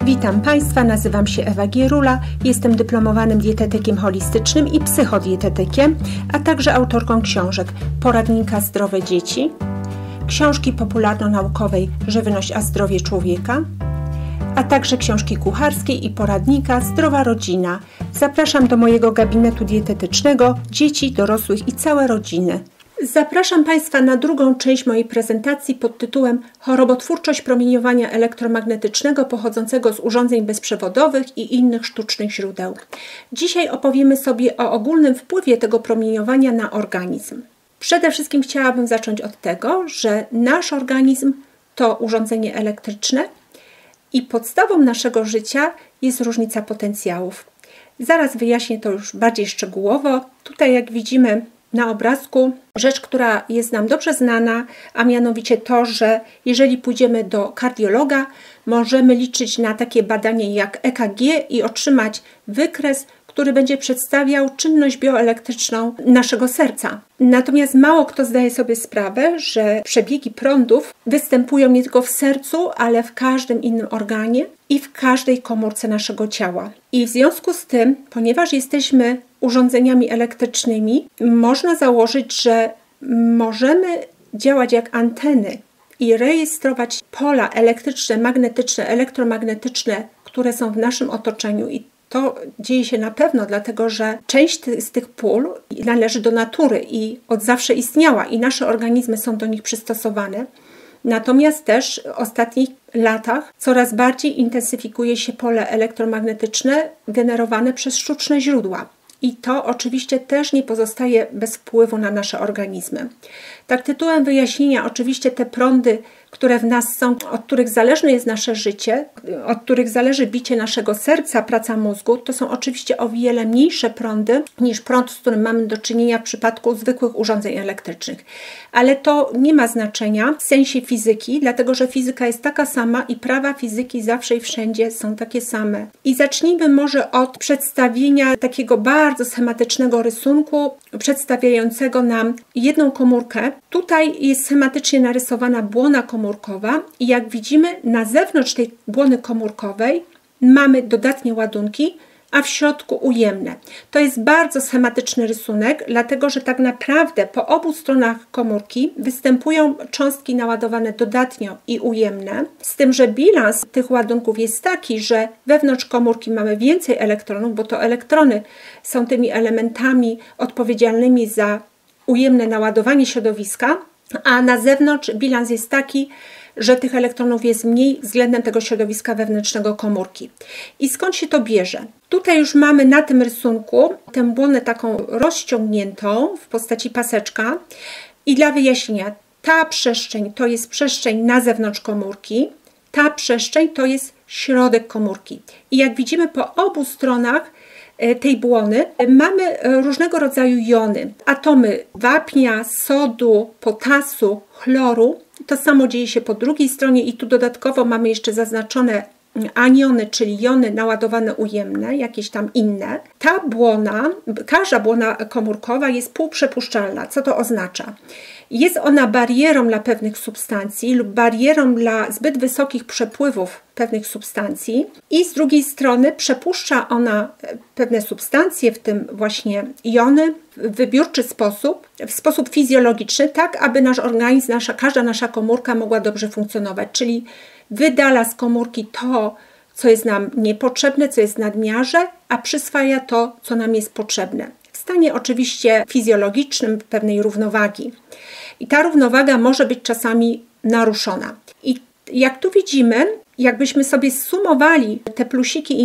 Witam Państwa, nazywam się Ewa Gierula, jestem dyplomowanym dietetykiem holistycznym i psychodietetykiem, a także autorką książek Poradnika Zdrowe Dzieci, książki popularno-naukowej Żywność a zdrowie człowieka, a także książki kucharskiej i poradnika Zdrowa Rodzina. Zapraszam do mojego gabinetu dietetycznego dzieci, dorosłych i całe rodziny. Zapraszam Państwa na drugą część mojej prezentacji pod tytułem Chorobotwórczość promieniowania elektromagnetycznego pochodzącego z urządzeń bezprzewodowych i innych sztucznych źródeł. Dzisiaj opowiemy sobie o ogólnym wpływie tego promieniowania na organizm. Przede wszystkim chciałabym zacząć od tego, że nasz organizm to urządzenie elektryczne i podstawą naszego życia jest różnica potencjałów. Zaraz wyjaśnię to już bardziej szczegółowo. Tutaj, jak widzimy na obrazku, rzecz, która jest nam dobrze znana, a mianowicie to, że jeżeli pójdziemy do kardiologa, możemy liczyć na takie badanie jak EKG i otrzymać wykres, który będzie przedstawiał czynność bioelektryczną naszego serca. Natomiast mało kto zdaje sobie sprawę, że przebiegi prądów występują nie tylko w sercu, ale w każdym innym organie i w każdej komórce naszego ciała. I w związku z tym, ponieważ jesteśmy urządzeniami elektrycznymi, można założyć, że możemy działać jak anteny i rejestrować pola elektryczne, magnetyczne, elektromagnetyczne, które są w naszym otoczeniu. I to dzieje się na pewno dlatego, że część z tych pól należy do natury i od zawsze istniała i nasze organizmy są do nich przystosowane. Natomiast też w ostatnich latach coraz bardziej intensyfikuje się pole elektromagnetyczne generowane przez sztuczne źródła. I to oczywiście też nie pozostaje bez wpływu na nasze organizmy. Tak tytułem wyjaśnienia, oczywiście te prądy, które w nas są, od których zależne jest nasze życie, od których zależy bicie naszego serca, praca mózgu, to są oczywiście o wiele mniejsze prądy niż prąd, z którym mamy do czynienia w przypadku zwykłych urządzeń elektrycznych. Ale to nie ma znaczenia w sensie fizyki, dlatego że fizyka jest taka sama i prawa fizyki zawsze i wszędzie są takie same. I zacznijmy może od przedstawienia takiego bardzo schematycznego rysunku, przedstawiającego nam jedną komórkę. Tutaj jest schematycznie narysowana błona komórkowa i jak widzimy, na zewnątrz tej błony komórkowej mamy dodatnie ładunki, a w środku ujemne. To jest bardzo schematyczny rysunek, dlatego że tak naprawdę po obu stronach komórki występują cząstki naładowane dodatnio i ujemne, z tym, że bilans tych ładunków jest taki, że wewnątrz komórki mamy więcej elektronów, bo to elektrony są tymi elementami odpowiedzialnymi za ujemne naładowanie środowiska, a na zewnątrz bilans jest taki, że tych elektronów jest mniej względem tego środowiska wewnętrznego komórki. I skąd się to bierze? Tutaj już mamy na tym rysunku tę błonę taką rozciągniętą w postaci paseczka i dla wyjaśnienia, ta przestrzeń to jest przestrzeń na zewnątrz komórki, ta przestrzeń to jest środek komórki. I jak widzimy po obu stronach tej błony mamy różnego rodzaju jony, atomy wapnia, sodu, potasu, chloru. To samo dzieje się po drugiej stronie i tu dodatkowo mamy jeszcze zaznaczone aniony, czyli jony naładowane ujemne, jakieś tam inne. Ta błona, każda błona komórkowa jest półprzepuszczalna. Co to oznacza? Jest ona barierą dla pewnych substancji lub barierą dla zbyt wysokich przepływów pewnych substancji i z drugiej strony przepuszcza ona pewne substancje, w tym właśnie jony, w wybiórczy sposób, w sposób fizjologiczny, tak aby nasz organizm, każda nasza komórka mogła dobrze funkcjonować, czyli wydala z komórki to, co jest nam niepotrzebne, co jest w nadmiarze, a przyswaja to, co nam jest potrzebne. W stanie oczywiście fizjologicznym pewnej równowagi. I ta równowaga może być czasami naruszona. I jak tu widzimy, jakbyśmy sobie zsumowali te plusiki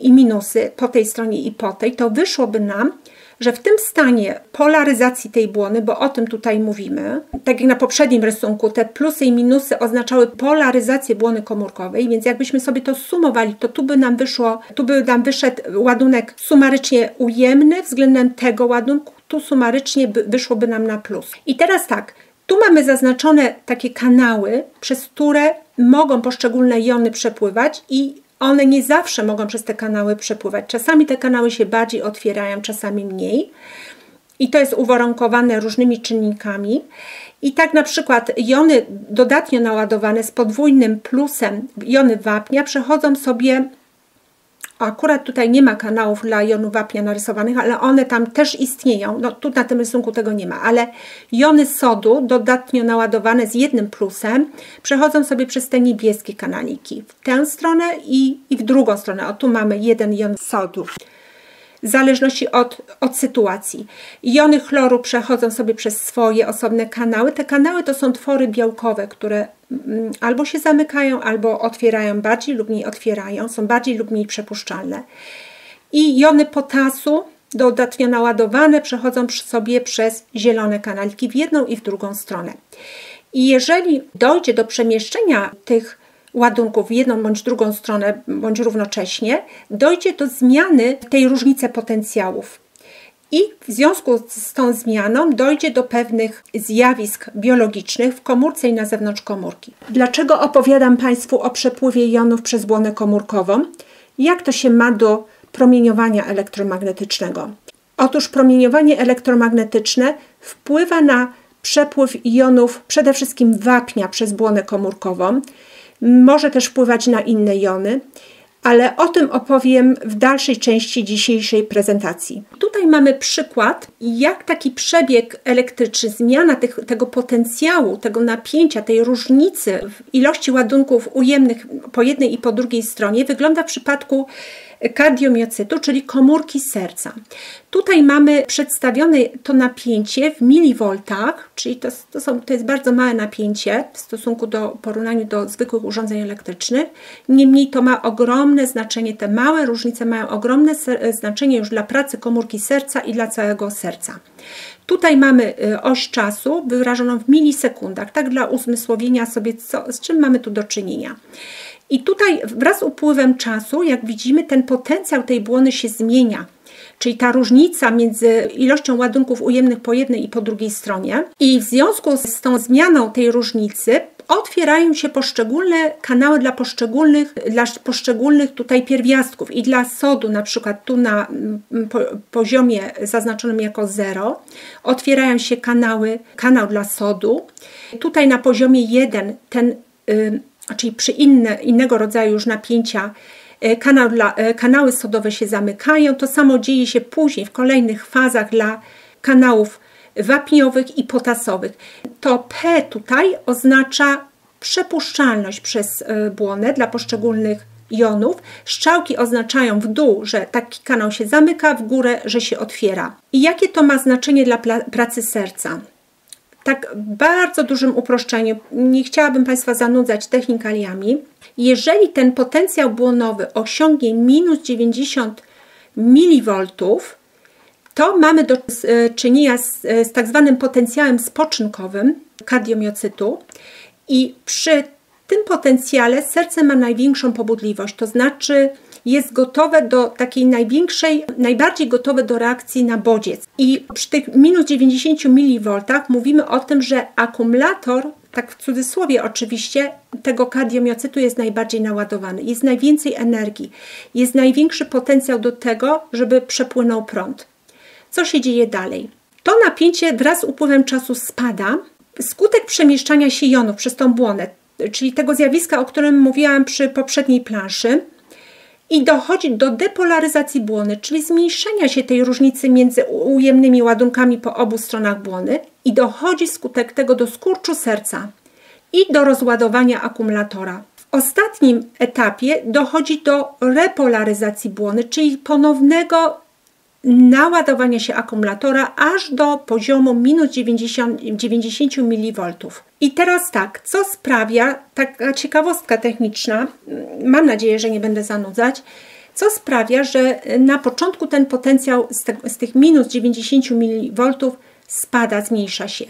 i minusy po tej stronie i po tej, to wyszłoby nam, że w tym stanie polaryzacji tej błony, bo o tym tutaj mówimy, tak jak na poprzednim rysunku, te plusy i minusy oznaczały polaryzację błony komórkowej, więc jakbyśmy sobie to sumowali, to tu by nam wyszedł ładunek sumarycznie ujemny względem tego ładunku, tu sumarycznie wyszłoby nam na plus. I teraz tak, tu mamy zaznaczone takie kanały, przez które mogą poszczególne jony przepływać i one nie zawsze mogą przez te kanały przepływać. Czasami te kanały się bardziej otwierają, czasami mniej. i to jest uwarunkowane różnymi czynnikami. I tak na przykład jony dodatnio naładowane z podwójnym plusem, jony wapnia, przechodzą sobie, akurat tutaj nie ma kanałów dla jonu wapnia narysowanych, ale one tam też istnieją, no tu na tym rysunku tego nie ma, ale jony sodu dodatnio naładowane z jednym plusem przechodzą sobie przez te niebieskie kanaliki w tę stronę i w drugą stronę. O, tu mamy jeden jon sodu. W zależności od sytuacji. Jony chloru przechodzą sobie przez swoje osobne kanały. Te kanały to są twory białkowe, które albo się zamykają, albo otwierają bardziej lub mniej otwierają, są bardziej lub mniej przepuszczalne. I jony potasu dodatnio naładowane przechodzą sobie przez zielone kanaliki w jedną i w drugą stronę. I jeżeli dojdzie do przemieszczenia tych ładunków w jedną bądź drugą stronę, bądź równocześnie, dojdzie do zmiany tej różnicy potencjałów. I w związku z tą zmianą dojdzie do pewnych zjawisk biologicznych w komórce i na zewnątrz komórki. Dlaczego opowiadam Państwu o przepływie jonów przez błonę komórkową? Jak to się ma do promieniowania elektromagnetycznego? Otóż promieniowanie elektromagnetyczne wpływa na przepływ jonów przede wszystkim wapnia przez błonę komórkową. Może też wpływać na inne jony, ale o tym opowiem w dalszej części dzisiejszej prezentacji. Tutaj mamy przykład, jak taki przebieg elektryczny, zmiana tego potencjału, tego napięcia, tej różnicy w ilości ładunków ujemnych po jednej i po drugiej stronie wygląda w przypadku kardiomiocytu, czyli komórki serca. Tutaj mamy przedstawione to napięcie w milivoltach, czyli to jest bardzo małe napięcie w stosunku do porównaniu do zwykłych urządzeń elektrycznych. Niemniej to ma ogromne znaczenie, te małe różnice mają ogromne znaczenie już dla pracy komórki serca i dla całego serca. Tutaj mamy oś czasu wyrażoną w milisekundach, tak dla uzmysłowienia sobie, z czym mamy tu do czynienia. I tutaj wraz z upływem czasu, jak widzimy, ten potencjał tej błony się zmienia. Czyli ta różnica między ilością ładunków ujemnych po jednej i po drugiej stronie. I w związku z tą zmianą tej różnicy otwierają się poszczególne kanały dla poszczególnych tutaj pierwiastków. I dla sodu, na przykład tu na poziomie zaznaczonym jako 0, otwierają się kanał dla sodu. Tutaj na poziomie 1 czyli przy innego rodzaju już napięcia kanały sodowe się zamykają. To samo dzieje się później w kolejnych fazach dla kanałów wapniowych i potasowych. To P tutaj oznacza przepuszczalność przez błonę dla poszczególnych jonów. Strzałki oznaczają w dół, że taki kanał się zamyka, w górę, że się otwiera. I jakie to ma znaczenie dla pracy serca? Tak w bardzo dużym uproszczeniu, nie chciałabym Państwa zanudzać technikaliami. Jeżeli ten potencjał błonowy osiągnie minus 90 mV, to mamy do czynienia z tak zwanym potencjałem spoczynkowym kardiomiocytu i przy tym potencjale serce ma największą pobudliwość, to znaczy jest gotowe do takiej najbardziej gotowe do reakcji na bodziec. I przy tych minus 90 mV mówimy o tym, że akumulator, tak w cudzysłowie oczywiście, tego kardiomiocytu jest najbardziej naładowany. Jest najwięcej energii, jest największy potencjał do tego, żeby przepłynął prąd. Co się dzieje dalej? To napięcie wraz z upływem czasu spada. Skutek przemieszczania się jonów przez tą błonę, czyli tego zjawiska, o którym mówiłam przy poprzedniej planszy, i dochodzi do depolaryzacji błony, czyli zmniejszenia się tej różnicy między ujemnymi ładunkami po obu stronach błony i dochodzi skutek tego do skurczu serca i do rozładowania akumulatora. W ostatnim etapie dochodzi do repolaryzacji błony, czyli ponownego naładowania się akumulatora aż do poziomu minus 90 mV. I teraz tak, co sprawia, taka ciekawostka techniczna, mam nadzieję, że nie będę zanudzać, co sprawia, że na początku ten potencjał z tych minus 90 mV spada, zmniejsza się.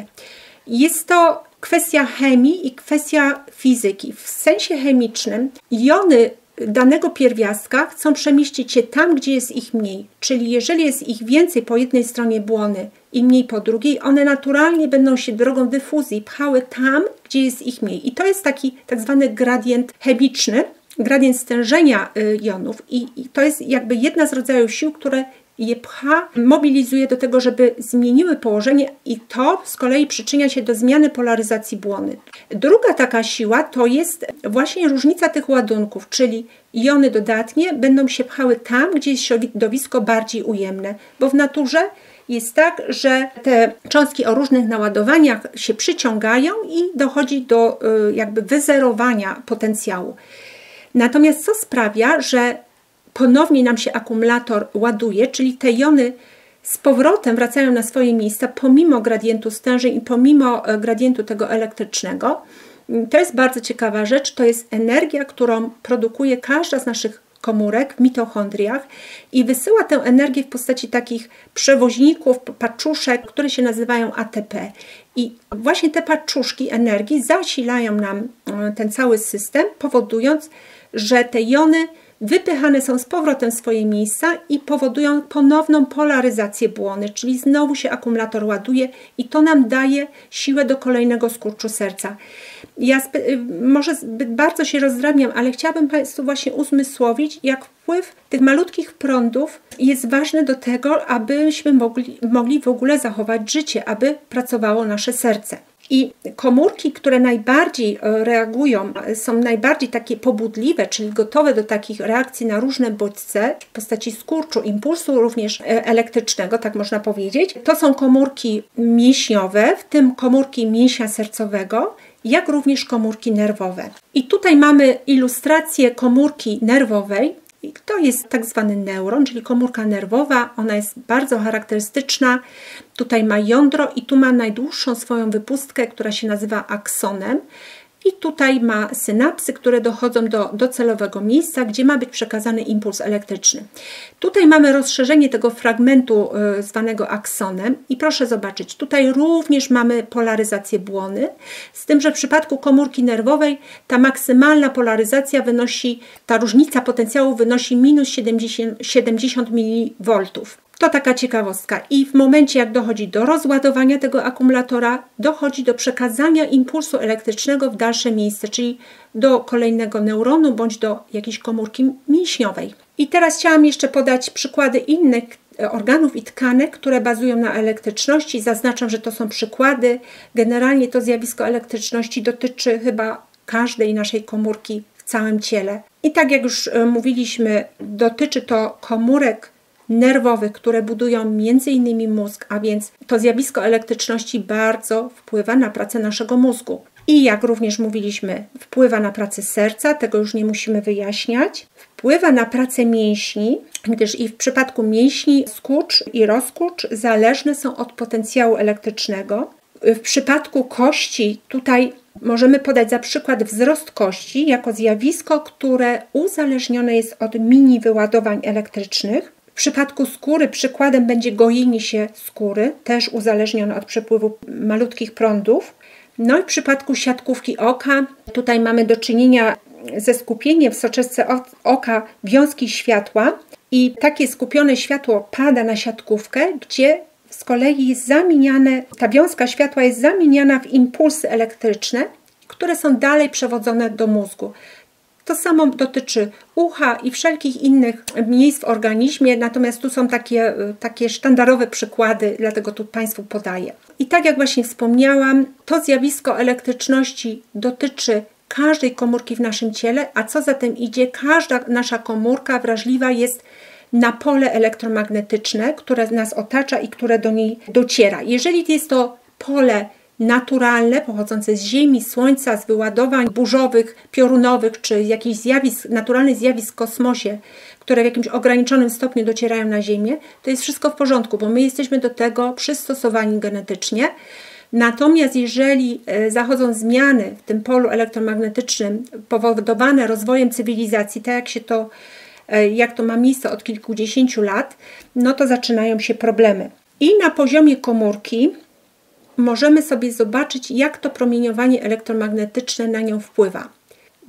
Jest to kwestia chemii i kwestia fizyki. W sensie chemicznym jony danego pierwiastka chcą przemieścić się tam, gdzie jest ich mniej. Czyli jeżeli jest ich więcej po jednej stronie błony i mniej po drugiej, one naturalnie będą się drogą dyfuzji pchały tam, gdzie jest ich mniej. I to jest taki tak zwany gradient chemiczny, gradient stężenia jonów. I to jest jakby jedna z rodzajów sił, które je pcha, mobilizuje do tego, żeby zmieniły położenie i to z kolei przyczynia się do zmiany polaryzacji błony. Druga taka siła to jest właśnie różnica tych ładunków, czyli jony dodatnie będą się pchały tam, gdzie jest środowisko bardziej ujemne, bo w naturze jest tak, że te cząstki o różnych naładowaniach się przyciągają i dochodzi do jakby wyzerowania potencjału. Natomiast co sprawia, że ponownie nam się akumulator ładuje, czyli te jony z powrotem wracają na swoje miejsca pomimo gradientu stężeń i pomimo gradientu tego elektrycznego. To jest bardzo ciekawa rzecz, to jest energia, którą produkuje każda z naszych komórek w mitochondriach i wysyła tę energię w postaci takich przewoźników, paczuszek, które się nazywają ATP. I właśnie te paczuszki energii zasilają nam ten cały system, powodując, że te jony wypychane są z powrotem w swoje miejsca i powodują ponowną polaryzację błony, czyli znowu się akumulator ładuje i to nam daje siłę do kolejnego skurczu serca. Ja może zbyt bardzo się rozdrabniam, ale chciałabym Państwu właśnie uzmysłowić, jak wpływ tych malutkich prądów jest ważny do tego, abyśmy mogli w ogóle zachować życie, aby pracowało nasze serce. I komórki, które najbardziej reagują, są najbardziej takie pobudliwe, czyli gotowe do takich reakcji na różne bodźce w postaci skurczu, impulsu również elektrycznego, tak można powiedzieć, to są komórki mięśniowe, w tym komórki mięśnia sercowego, jak również komórki nerwowe. I tutaj mamy ilustrację komórki nerwowej. I to jest tak zwany neuron, czyli komórka nerwowa. Ona jest bardzo charakterystyczna. Tutaj ma jądro i tu ma najdłuższą swoją wypustkę, która się nazywa aksonem. I tutaj ma synapsy, które dochodzą do docelowego miejsca, gdzie ma być przekazany impuls elektryczny. Tutaj mamy rozszerzenie tego fragmentu zwanego aksonem i proszę zobaczyć, tutaj również mamy polaryzację błony, z tym, że w przypadku komórki nerwowej ta maksymalna polaryzacja wynosi, ta różnica potencjału wynosi minus 70 mV. To taka ciekawostka. I w momencie, jak dochodzi do rozładowania tego akumulatora, dochodzi do przekazania impulsu elektrycznego w dalsze miejsce, czyli do kolejnego neuronu bądź do jakiejś komórki mięśniowej. I teraz chciałam jeszcze podać przykłady innych organów i tkanek, które bazują na elektryczności. Zaznaczam, że to są przykłady. Generalnie to zjawisko elektryczności dotyczy chyba każdej naszej komórki w całym ciele. I tak jak już mówiliśmy, dotyczy to komórek nerwowych, które budują m.in. mózg, a więc to zjawisko elektryczności bardzo wpływa na pracę naszego mózgu. I jak również mówiliśmy, wpływa na pracę serca, tego już nie musimy wyjaśniać. Wpływa na pracę mięśni, gdyż i w przypadku mięśni skurcz i rozkurcz zależne są od potencjału elektrycznego. W przypadku kości tutaj możemy podać za przykład wzrost kości jako zjawisko, które uzależnione jest od mini wyładowań elektrycznych. W przypadku skóry przykładem będzie gojenie się skóry, też uzależnione od przepływu malutkich prądów. No i w przypadku siatkówki oka, tutaj mamy do czynienia ze skupieniem w soczewce oka wiązki światła i takie skupione światło pada na siatkówkę, gdzie z kolei jest zamieniane, ta wiązka światła jest zamieniana w impulsy elektryczne, które są dalej przewodzone do mózgu. To samo dotyczy ucha i wszelkich innych miejsc w organizmie, natomiast tu są takie sztandarowe przykłady, dlatego tu Państwu podaję. I tak jak właśnie wspomniałam, to zjawisko elektryczności dotyczy każdej komórki w naszym ciele, a co za tym idzie, każda nasza komórka wrażliwa jest na pole elektromagnetyczne, które nas otacza i które do niej dociera. Jeżeli jest to pole naturalne, pochodzące z Ziemi, Słońca, z wyładowań burzowych, piorunowych, czy jakichś naturalnych zjawisk w kosmosie, które w jakimś ograniczonym stopniu docierają na Ziemię, to jest wszystko w porządku, bo my jesteśmy do tego przystosowani genetycznie. Natomiast jeżeli zachodzą zmiany w tym polu elektromagnetycznym powodowane rozwojem cywilizacji, tak jak to ma miejsce od kilkudziesięciu lat, no to zaczynają się problemy. I na poziomie komórki możemy sobie zobaczyć, jak to promieniowanie elektromagnetyczne na nią wpływa.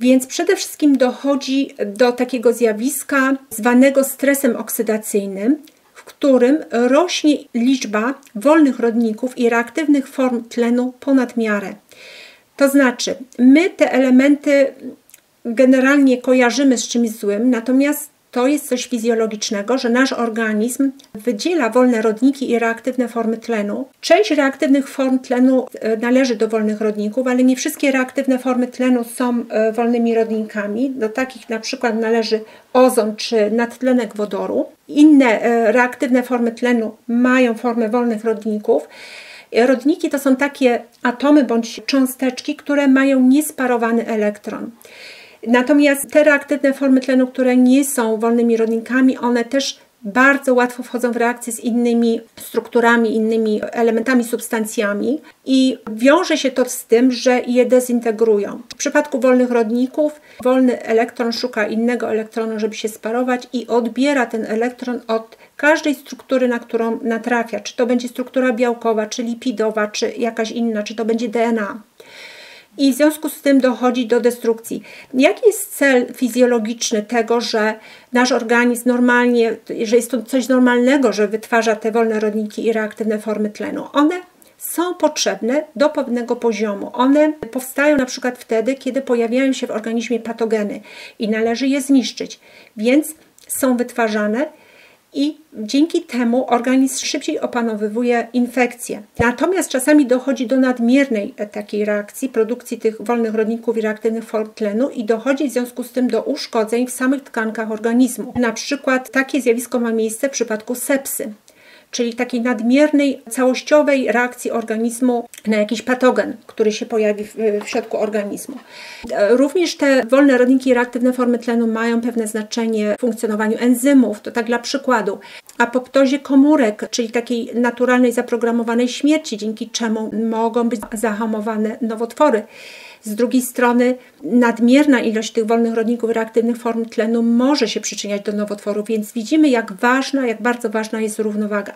Więc przede wszystkim dochodzi do takiego zjawiska zwanego stresem oksydacyjnym, w którym rośnie liczba wolnych rodników i reaktywnych form tlenu ponad miarę. To znaczy, my te elementy generalnie kojarzymy z czymś złym, natomiast to jest coś fizjologicznego, że nasz organizm wydziela wolne rodniki i reaktywne formy tlenu. Część reaktywnych form tlenu należy do wolnych rodników, ale nie wszystkie reaktywne formy tlenu są wolnymi rodnikami. Do takich na przykład należy ozon czy nadtlenek wodoru. Inne reaktywne formy tlenu mają formę wolnych rodników. Rodniki to są takie atomy bądź cząsteczki, które mają niesparowany elektron. Natomiast te reaktywne formy tlenu, które nie są wolnymi rodnikami, one też bardzo łatwo wchodzą w reakcję z innymi strukturami, innymi elementami, substancjami i wiąże się to z tym, że je dezintegrują. W przypadku wolnych rodników wolny elektron szuka innego elektronu, żeby się sparować i odbiera ten elektron od każdej struktury, na którą natrafia. Czy to będzie struktura białkowa, czy lipidowa, czy jakaś inna, czy to będzie DNA. I w związku z tym dochodzi do destrukcji. Jaki jest cel fizjologiczny tego, że nasz organizm normalnie, że jest to coś normalnego, że wytwarza te wolne rodniki i reaktywne formy tlenu? One są potrzebne do pewnego poziomu. One powstają na przykład wtedy, kiedy pojawiają się w organizmie patogeny i należy je zniszczyć. Więc są wytwarzane i dzięki temu organizm szybciej opanowywuje infekcje. Natomiast czasami dochodzi do nadmiernej takiej reakcji, produkcji tych wolnych rodników i reaktywnych form tlenu i dochodzi w związku z tym do uszkodzeń w samych tkankach organizmu. Na przykład takie zjawisko ma miejsce w przypadku sepsy, czyli takiej nadmiernej, całościowej reakcji organizmu na jakiś patogen, który się pojawi w środku organizmu. Również te wolne rodniki i reaktywne formy tlenu mają pewne znaczenie w funkcjonowaniu enzymów. To tak dla przykładu. Apoptozie komórek, czyli takiej naturalnej, zaprogramowanej śmierci, dzięki czemu mogą być zahamowane nowotwory. Z drugiej strony nadmierna ilość tych wolnych rodników i reaktywnych form tlenu może się przyczyniać do nowotworu, więc widzimy, jak bardzo ważna jest równowaga.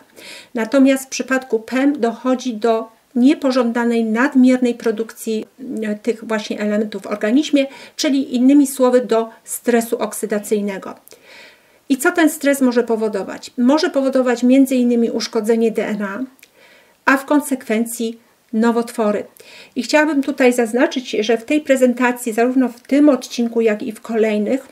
Natomiast w przypadku PEM dochodzi do niepożądanej, nadmiernej produkcji tych właśnie elementów w organizmie, czyli innymi słowy do stresu oksydacyjnego. I co ten stres może powodować? Może powodować m.in. uszkodzenie DNA, a w konsekwencji nowotwory. I chciałabym tutaj zaznaczyć, że w tej prezentacji, zarówno w tym odcinku, jak i w kolejnych,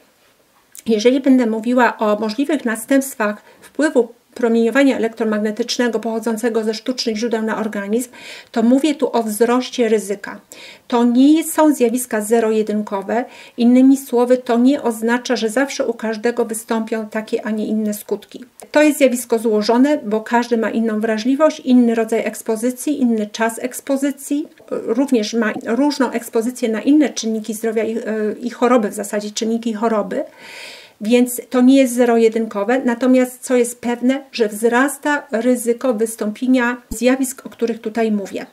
jeżeli będę mówiła o możliwych następstwach wpływu promieniowania elektromagnetycznego pochodzącego ze sztucznych źródeł na organizm, to mówię tu o wzroście ryzyka. To nie są zjawiska zero-jedynkowe. Innymi słowy, to nie oznacza, że zawsze u każdego wystąpią takie, a nie inne skutki. To jest zjawisko złożone, bo każdy ma inną wrażliwość, inny rodzaj ekspozycji, inny czas ekspozycji. Również ma różną ekspozycję na inne czynniki zdrowia i choroby, w zasadzie czynniki choroby. Więc to nie jest zero-jedynkowe, natomiast co jest pewne, że wzrasta ryzyko wystąpienia zjawisk, o których tutaj mówię.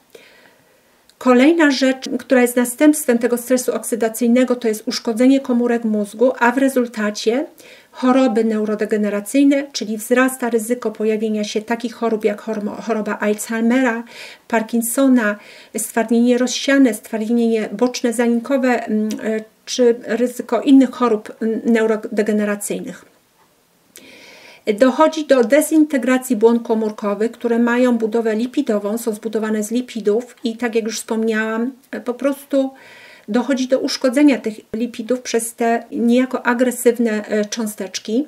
Kolejna rzecz, która jest następstwem tego stresu oksydacyjnego, to jest uszkodzenie komórek mózgu, a w rezultacie choroby neurodegeneracyjne, czyli wzrasta ryzyko pojawienia się takich chorób jak choroba Alzheimera, Parkinsona, stwardnienie rozsiane, stwardnienie boczne zanikowe, czy ryzyko innych chorób neurodegeneracyjnych. Dochodzi do dezintegracji błon komórkowych, które mają budowę lipidową, są zbudowane z lipidów i tak jak już wspomniałam, po prostu dochodzi do uszkodzenia tych lipidów przez te niejako agresywne cząsteczki.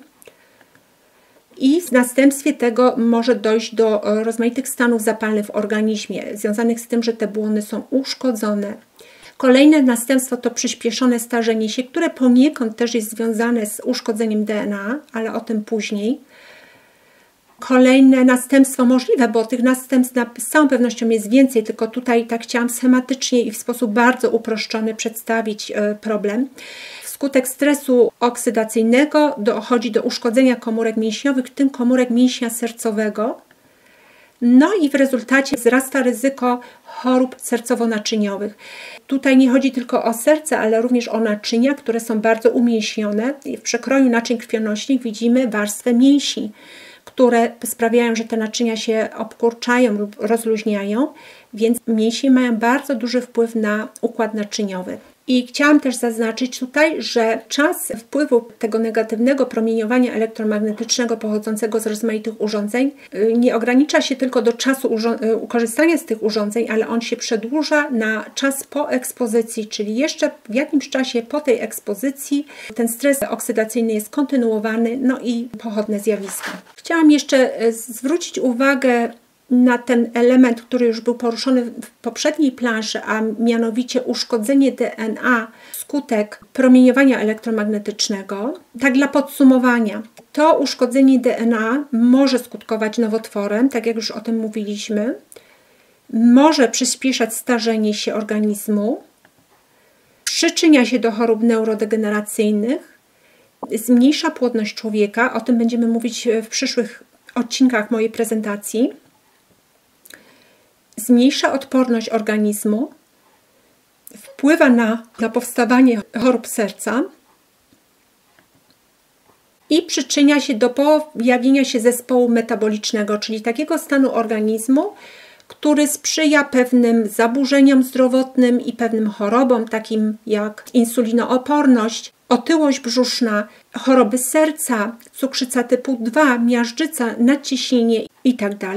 I w następstwie tego może dojść do rozmaitych stanów zapalnych w organizmie, związanych z tym, że te błony są uszkodzone. Kolejne następstwo to przyspieszone starzenie się, które poniekąd też jest związane z uszkodzeniem DNA, ale o tym później. Kolejne następstwo możliwe, bo tych następstw z całą pewnością jest więcej, tylko tutaj tak chciałam schematycznie i w sposób bardzo uproszczony przedstawić problem. Wskutek stresu oksydacyjnego dochodzi do uszkodzenia komórek mięśniowych, w tym komórek mięśnia sercowego. No i w rezultacie wzrasta ryzyko chorób sercowo-naczyniowych. Tutaj nie chodzi tylko o serce, ale również o naczynia, które są bardzo umięśnione. W przekroju naczyń krwionośnych widzimy warstwę mięśni, które sprawiają, że te naczynia się obkurczają lub rozluźniają, więc mięśnie mają bardzo duży wpływ na układ naczyniowy. I chciałam też zaznaczyć tutaj, że czas wpływu tego negatywnego promieniowania elektromagnetycznego pochodzącego z rozmaitych urządzeń nie ogranicza się tylko do czasu korzystania z tych urządzeń, ale on się przedłuża na czas po ekspozycji, czyli jeszcze w jakimś czasie po tej ekspozycji ten stres oksydacyjny jest kontynuowany, no i pochodne zjawiska. Chciałam jeszcze zwrócić uwagę na ten element, który już był poruszony w poprzedniej planszy, a mianowicie uszkodzenie DNA wskutek promieniowania elektromagnetycznego. Tak dla podsumowania, to uszkodzenie DNA może skutkować nowotworem, tak jak już o tym mówiliśmy, może przyspieszać starzenie się organizmu, przyczynia się do chorób neurodegeneracyjnych, zmniejsza płodność człowieka, o tym będziemy mówić w przyszłych odcinkach mojej prezentacji, zmniejsza odporność organizmu, wpływa na powstawanie chorób serca i przyczynia się do pojawienia się zespołu metabolicznego, czyli takiego stanu organizmu, który sprzyja pewnym zaburzeniom zdrowotnym i pewnym chorobom, takim jak insulinooporność, otyłość brzuszna, choroby serca, cukrzyca typu 2, miażdżyca, nadciśnienie itd.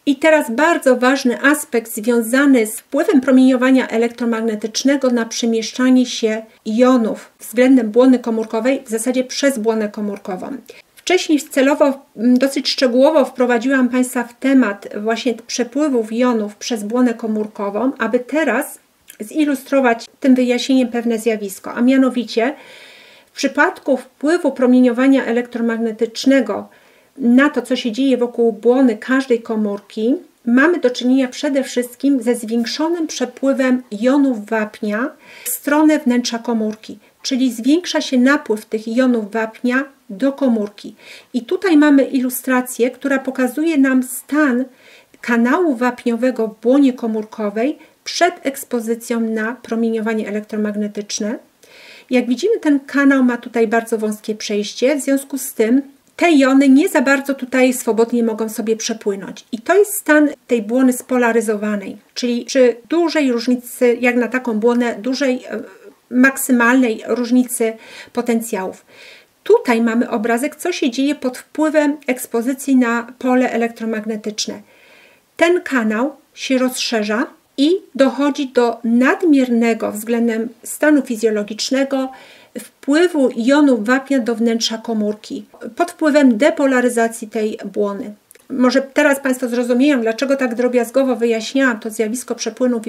I teraz bardzo ważny aspekt związany z wpływem promieniowania elektromagnetycznego na przemieszczanie się jonów względem błony komórkowej, w zasadzie przez błonę komórkową. Wcześniej celowo, dosyć szczegółowo wprowadziłam Państwa w temat właśnie przepływów jonów przez błonę komórkową, aby teraz zilustrować tym wyjaśnieniem pewne zjawisko, a mianowicie w przypadku wpływu promieniowania elektromagnetycznego na to, co się dzieje wokół błony każdej komórki, mamy do czynienia przede wszystkim ze zwiększonym przepływem jonów wapnia w stronę wnętrza komórki, czyli zwiększa się napływ tych jonów wapnia do komórki. I tutaj mamy ilustrację, która pokazuje nam stan kanału wapniowego w błonie komórkowej przed ekspozycją na promieniowanie elektromagnetyczne. Jak widzimy, ten kanał ma tutaj bardzo wąskie przejście, w związku z tym te jony nie za bardzo tutaj swobodnie mogą sobie przepłynąć. I to jest stan tej błony spolaryzowanej, czyli przy dużej różnicy, jak na taką błonę, dużej maksymalnej różnicy potencjałów. Tutaj mamy obrazek, co się dzieje pod wpływem ekspozycji na pole elektromagnetyczne. Ten kanał się rozszerza i dochodzi do nadmiernego względem stanu fizjologicznego wpływu jonów wapnia do wnętrza komórki pod wpływem depolaryzacji tej błony. Może teraz Państwo zrozumieją, dlaczego tak drobiazgowo wyjaśniałam to zjawisko przepłynów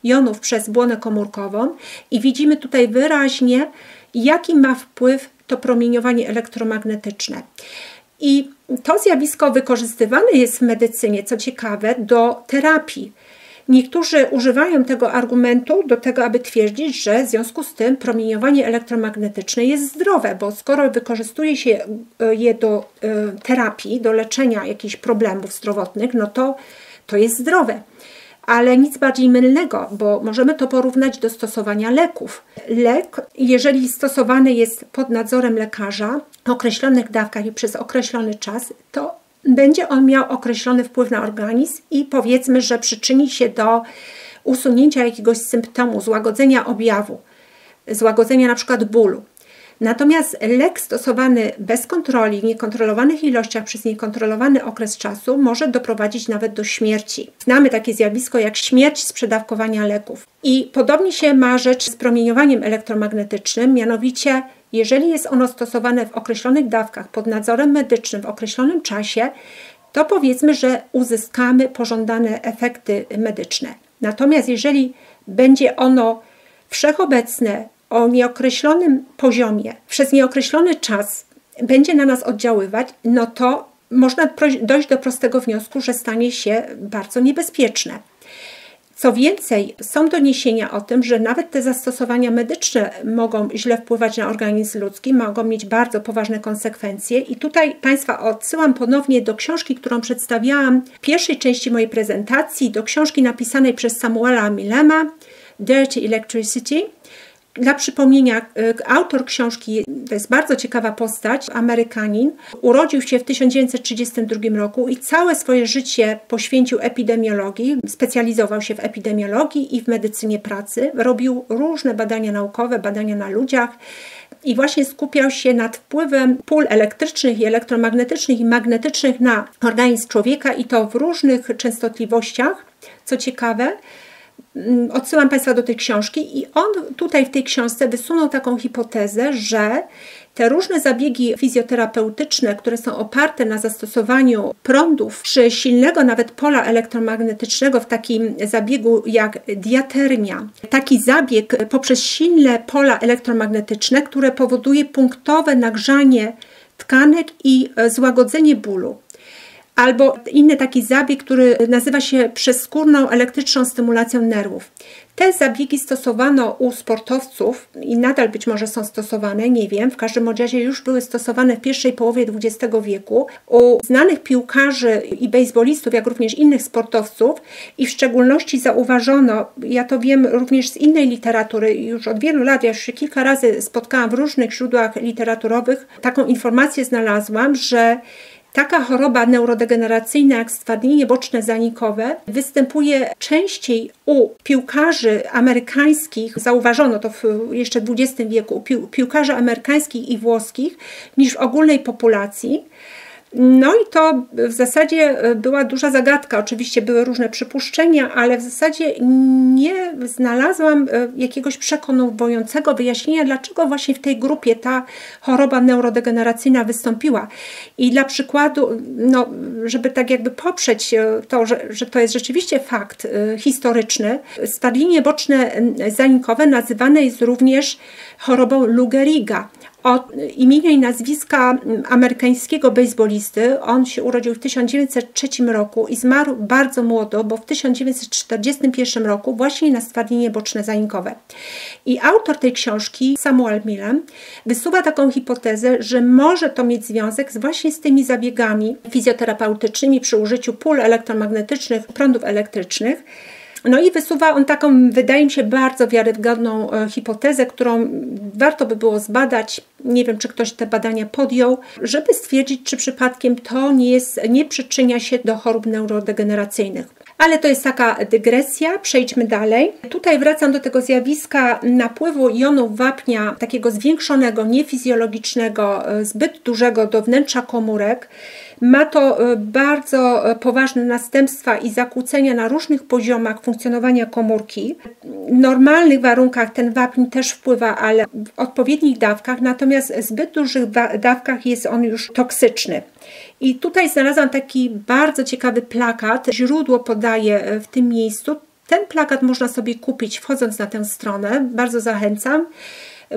jonów przez błonę komórkową i widzimy tutaj wyraźnie, jaki ma wpływ to promieniowanie elektromagnetyczne. I to zjawisko wykorzystywane jest w medycynie, co ciekawe, do terapii. Niektórzy używają tego argumentu do tego, aby twierdzić, że w związku z tym promieniowanie elektromagnetyczne jest zdrowe, bo skoro wykorzystuje się je do terapii, do leczenia jakichś problemów zdrowotnych, no to jest zdrowe. Ale nic bardziej mylnego, bo możemy to porównać do stosowania leków. Lek, jeżeli stosowany jest pod nadzorem lekarza w określonych dawkach i przez określony czas, to będzie on miał określony wpływ na organizm i powiedzmy, że przyczyni się do usunięcia jakiegoś symptomu, złagodzenia objawu, złagodzenia na przykład bólu. Natomiast lek stosowany bez kontroli, w niekontrolowanych ilościach przez niekontrolowany okres czasu może doprowadzić nawet do śmierci. Znamy takie zjawisko jak śmierć z przedawkowania leków. I podobnie się ma rzecz z promieniowaniem elektromagnetycznym, mianowicie jeżeli jest ono stosowane w określonych dawkach pod nadzorem medycznym w określonym czasie, to powiedzmy, że uzyskamy pożądane efekty medyczne. Natomiast jeżeli będzie ono wszechobecne, o nieokreślonym poziomie, przez nieokreślony czas będzie na nas oddziaływać, no to można dojść do prostego wniosku, że stanie się bardzo niebezpieczne. Co więcej, są doniesienia o tym, że nawet te zastosowania medyczne mogą źle wpływać na organizm ludzki, mogą mieć bardzo poważne konsekwencje i tutaj Państwa odsyłam ponownie do książki, którą przedstawiałam w pierwszej części mojej prezentacji, do książki napisanej przez Samuela Millema, Dirty Electricity. Dla przypomnienia, autor książki, to jest bardzo ciekawa postać, Amerykanin, urodził się w 1932 roku i całe swoje życie poświęcił epidemiologii, specjalizował się w epidemiologii i w medycynie pracy, robił różne badania naukowe, badania na ludziach i właśnie skupiał się nad wpływem pól elektrycznych i elektromagnetycznych i magnetycznych na organizm człowieka i to w różnych częstotliwościach, co ciekawe. Odsyłam Państwa do tej książki i on tutaj w tej książce wysunął taką hipotezę, że te różne zabiegi fizjoterapeutyczne, które są oparte na zastosowaniu prądów czy silnego nawet pola elektromagnetycznego w takim zabiegu jak diatermia, taki zabieg poprzez silne pola elektromagnetyczne, które powoduje punktowe nagrzanie tkanek i złagodzenie bólu. Albo inny taki zabieg, który nazywa się przezskórną elektryczną stymulacją nerwów. Te zabiegi stosowano u sportowców i nadal być może są stosowane, nie wiem, w każdym razie już były stosowane w pierwszej połowie XX wieku u znanych piłkarzy i bejsbolistów, jak również innych sportowców i w szczególności zauważono, ja to wiem również z innej literatury, już od wielu lat, ja już się kilka razy spotkałam w różnych źródłach literaturowych, taką informację znalazłam, że taka choroba neurodegeneracyjna jak stwardnienie boczne zanikowe występuje częściej u piłkarzy amerykańskich, zauważono to jeszcze w XX wieku, u piłkarzy amerykańskich i włoskich niż w ogólnej populacji. No i to w zasadzie była duża zagadka. Oczywiście były różne przypuszczenia, ale w zasadzie nie znalazłam jakiegoś przekonującego wyjaśnienia, dlaczego właśnie w tej grupie ta choroba neurodegeneracyjna wystąpiła. I dla przykładu, no, żeby tak jakby poprzeć to, że to jest rzeczywiście fakt historyczny, stwardnienie boczne zanikowe nazywane jest również chorobą Lou Gehriga. Od imienia i nazwiska amerykańskiego bejsbolisty. On się urodził w 1903 roku i zmarł bardzo młodo, bo w 1941 roku właśnie na stwardnienie boczne zanikowe. I autor tej książki, Samuel Milam, wysuwa taką hipotezę, że może to mieć związek właśnie z tymi zabiegami fizjoterapeutycznymi przy użyciu pól elektromagnetycznych, prądów elektrycznych. No i wysuwa on taką, wydaje mi się, bardzo wiarygodną hipotezę, którą warto by było zbadać. Nie wiem, czy ktoś te badania podjął, żeby stwierdzić, czy przypadkiem to nie przyczynia się do chorób neurodegeneracyjnych. Ale to jest taka dygresja, przejdźmy dalej. Tutaj wracam do tego zjawiska napływu jonów wapnia, takiego zwiększonego, niefizjologicznego, zbyt dużego do wnętrza komórek. Ma to bardzo poważne następstwa i zakłócenia na różnych poziomach funkcjonowania komórki. W normalnych warunkach ten wapń też wpływa, ale w odpowiednich dawkach, natomiast w zbyt dużych dawkach jest on już toksyczny. I tutaj znalazłam taki bardzo ciekawy plakat, źródło podaje w tym miejscu. Ten plakat można sobie kupić wchodząc na tę stronę, bardzo zachęcam.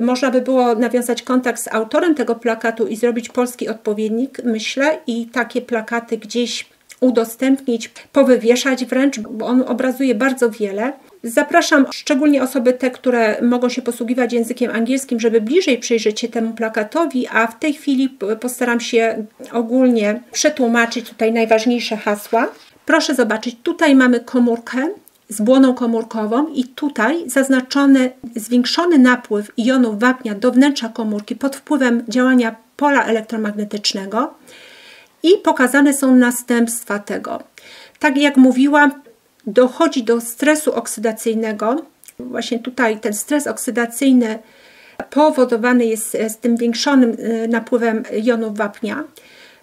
Można by było nawiązać kontakt z autorem tego plakatu i zrobić polski odpowiednik, myślę, i takie plakaty gdzieś udostępnić, powywieszać wręcz, bo on obrazuje bardzo wiele. Zapraszam szczególnie osoby te, które mogą się posługiwać językiem angielskim, żeby bliżej przyjrzeć się temu plakatowi, a w tej chwili postaram się ogólnie przetłumaczyć tutaj najważniejsze hasła. Proszę zobaczyć, tutaj mamy komórkę z błoną komórkową i tutaj zaznaczony zwiększony napływ jonów wapnia do wnętrza komórki pod wpływem działania pola elektromagnetycznego i pokazane są następstwa tego. Tak jak mówiłam, dochodzi do stresu oksydacyjnego. Właśnie tutaj ten stres oksydacyjny powodowany jest z tym zwiększonym napływem jonów wapnia.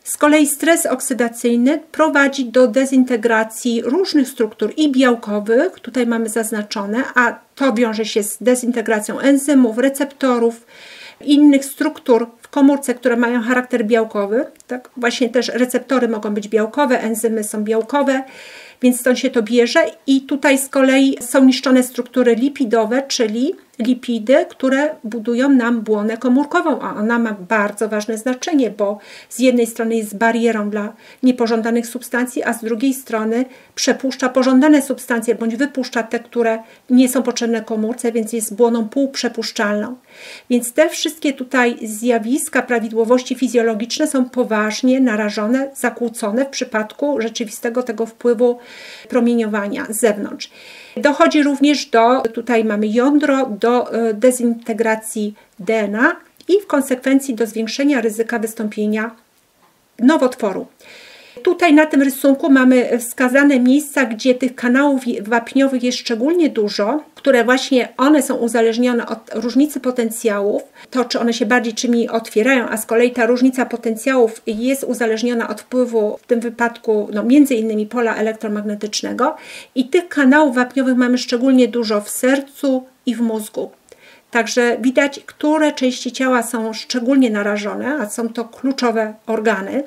Z kolei stres oksydacyjny prowadzi do dezintegracji różnych struktur i białkowych, tutaj mamy zaznaczone, a to wiąże się z dezintegracją enzymów, receptorów, innych struktur w komórce, które mają charakter białkowy. Tak, właśnie też receptory mogą być białkowe, enzymy są białkowe, więc stąd się to bierze i tutaj z kolei są niszczone struktury lipidowe, czyli lipidy, które budują nam błonę komórkową, a ona ma bardzo ważne znaczenie, bo z jednej strony jest barierą dla niepożądanych substancji, a z drugiej strony przepuszcza pożądane substancje, bądź wypuszcza te, które nie są potrzebne komórce, więc jest błoną półprzepuszczalną. Więc te wszystkie tutaj zjawiska, prawidłowości fizjologiczne są poważnie narażone, zakłócone w przypadku rzeczywistego tego wpływu promieniowania z zewnątrz. Dochodzi również tutaj mamy jądro, do dezintegracji DNA i w konsekwencji do zwiększenia ryzyka wystąpienia nowotworu. Tutaj na tym rysunku mamy wskazane miejsca, gdzie tych kanałów wapniowych jest szczególnie dużo, które właśnie one są uzależnione od różnicy potencjałów, to czy one się bardziej czy mniej otwierają, a z kolei ta różnica potencjałów jest uzależniona od wpływu w tym wypadku między innymi pola elektromagnetycznego i tych kanałów wapniowych mamy szczególnie dużo w sercu i w mózgu. Także widać, które części ciała są szczególnie narażone, a są to kluczowe organy.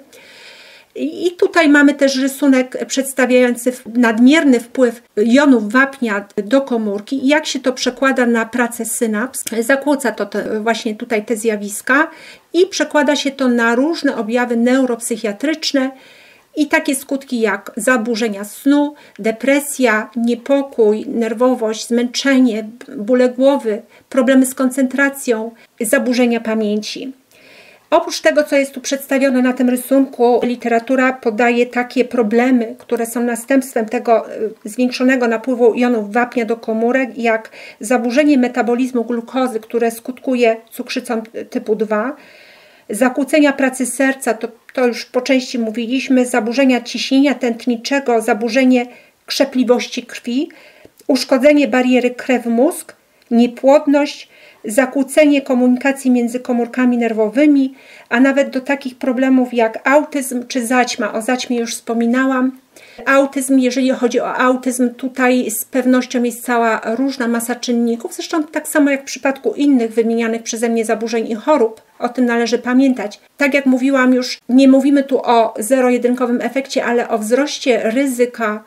I tutaj mamy też rysunek przedstawiający nadmierny wpływ jonów wapnia do komórki i jak się to przekłada na pracę synaps. Zakłóca to właśnie tutaj te zjawiska i przekłada się to na różne objawy neuropsychiatryczne i takie skutki jak zaburzenia snu, depresja, niepokój, nerwowość, zmęczenie, bóle głowy, problemy z koncentracją, zaburzenia pamięci. Oprócz tego, co jest tu przedstawione na tym rysunku, literatura podaje takie problemy, które są następstwem tego zwiększonego napływu jonów wapnia do komórek, jak zaburzenie metabolizmu glukozy, które skutkuje cukrzycą typu 2, zakłócenia pracy serca, to już po części mówiliśmy, zaburzenia ciśnienia tętniczego, zaburzenie krzepliwości krwi, uszkodzenie bariery krew-mózg, niepłodność, zakłócenie komunikacji między komórkami nerwowymi, a nawet do takich problemów jak autyzm czy zaćma. O zaćmie już wspominałam. Autyzm, jeżeli chodzi o autyzm, tutaj z pewnością jest cała różna masa czynników, zresztą tak samo jak w przypadku innych wymienianych przeze mnie zaburzeń i chorób. O tym należy pamiętać. Tak jak mówiłam już, nie mówimy tu o zero-jedynkowym efekcie, ale o wzroście ryzyka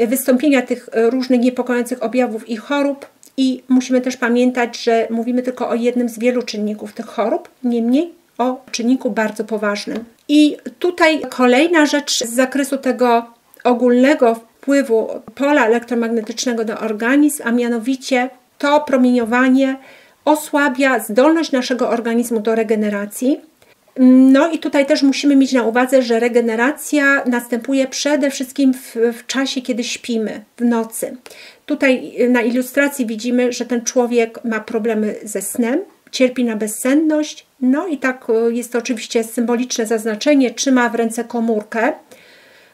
wystąpienia tych różnych niepokojących objawów i chorób. I musimy też pamiętać, że mówimy tylko o jednym z wielu czynników tych chorób, niemniej o czynniku bardzo poważnym. I tutaj kolejna rzecz z zakresu tego ogólnego wpływu pola elektromagnetycznego na organizm, a mianowicie to promieniowanie osłabia zdolność naszego organizmu do regeneracji. No i tutaj też musimy mieć na uwadze, że regeneracja następuje przede wszystkim w czasie, kiedy śpimy, w nocy. Tutaj na ilustracji widzimy, że ten człowiek ma problemy ze snem, cierpi na bezsenność, no i tak jest to oczywiście symboliczne zaznaczenie, trzyma w ręce komórkę,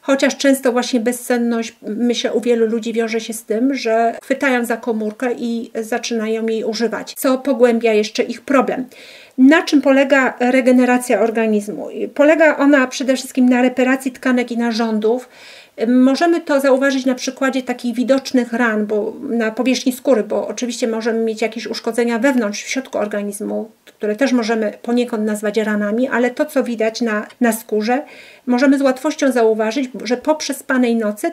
chociaż często właśnie bezsenność, myślę, u wielu ludzi wiąże się z tym, że chwytają za komórkę i zaczynają jej używać, co pogłębia jeszcze ich problem. Na czym polega regeneracja organizmu? Polega ona przede wszystkim na reparacji tkanek i narządów. Możemy to zauważyć na przykładzie takich widocznych ran na powierzchni skóry, bo oczywiście możemy mieć jakieś uszkodzenia wewnątrz, w środku organizmu, które też możemy poniekąd nazwać ranami, ale to, co widać na skórze, możemy z łatwością zauważyć, że po przespanej nocy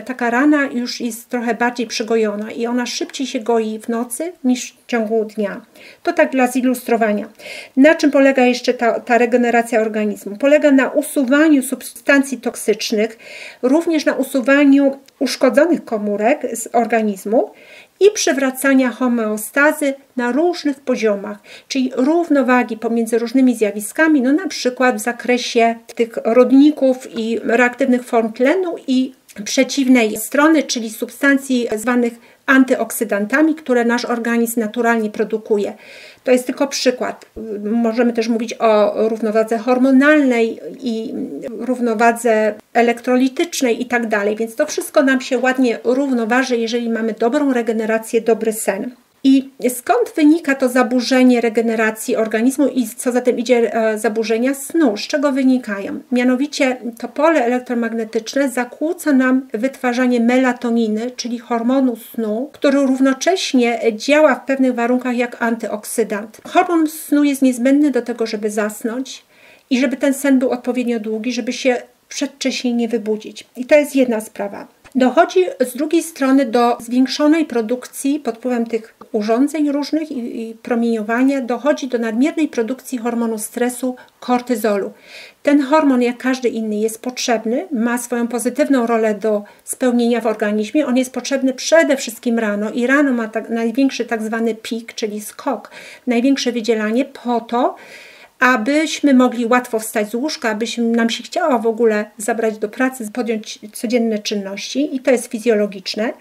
taka rana już jest trochę bardziej przygojona i ona szybciej się goi w nocy niż w ciągu dnia. To tak dla zilustrowania. Na czym polega jeszcze ta regeneracja organizmu? Polega na usuwaniu substancji toksycznych, również na usuwaniu uszkodzonych komórek z organizmu i przywracania homeostazy na różnych poziomach, czyli równowagi pomiędzy różnymi zjawiskami, no na przykład w zakresie tych rodników i reaktywnych form tlenu i przeciwnej strony, czyli substancji zwanych antyoksydantami, które nasz organizm naturalnie produkuje. To jest tylko przykład. Możemy też mówić o równowadze hormonalnej i równowadze elektrolitycznej i tak dalej, więc to wszystko nam się ładnie równoważy, jeżeli mamy dobrą regenerację, dobry sen. I skąd wynika to zaburzenie regeneracji organizmu i co za tym idzie zaburzenia snu? Z czego wynikają? Mianowicie to pole elektromagnetyczne zakłóca nam wytwarzanie melatoniny, czyli hormonu snu, który równocześnie działa w pewnych warunkach jak antyoksydant. Hormon snu jest niezbędny do tego, żeby zasnąć i żeby ten sen był odpowiednio długi, żeby się przedwcześnie nie wybudzić. I to jest jedna sprawa. Dochodzi z drugiej strony do zwiększonej produkcji pod wpływem tych urządzeń różnych i promieniowania, dochodzi do nadmiernej produkcji hormonu stresu, kortyzolu. Ten hormon, jak każdy inny, jest potrzebny, ma swoją pozytywną rolę do spełnienia w organizmie. On jest potrzebny przede wszystkim rano i rano ma największy tak zwany pik, czyli skok, największe wydzielanie po to, abyśmy mogli łatwo wstać z łóżka, abyśmy nam się chciało w ogóle zabrać do pracy, podjąć codzienne czynności i to jest fizjologiczne.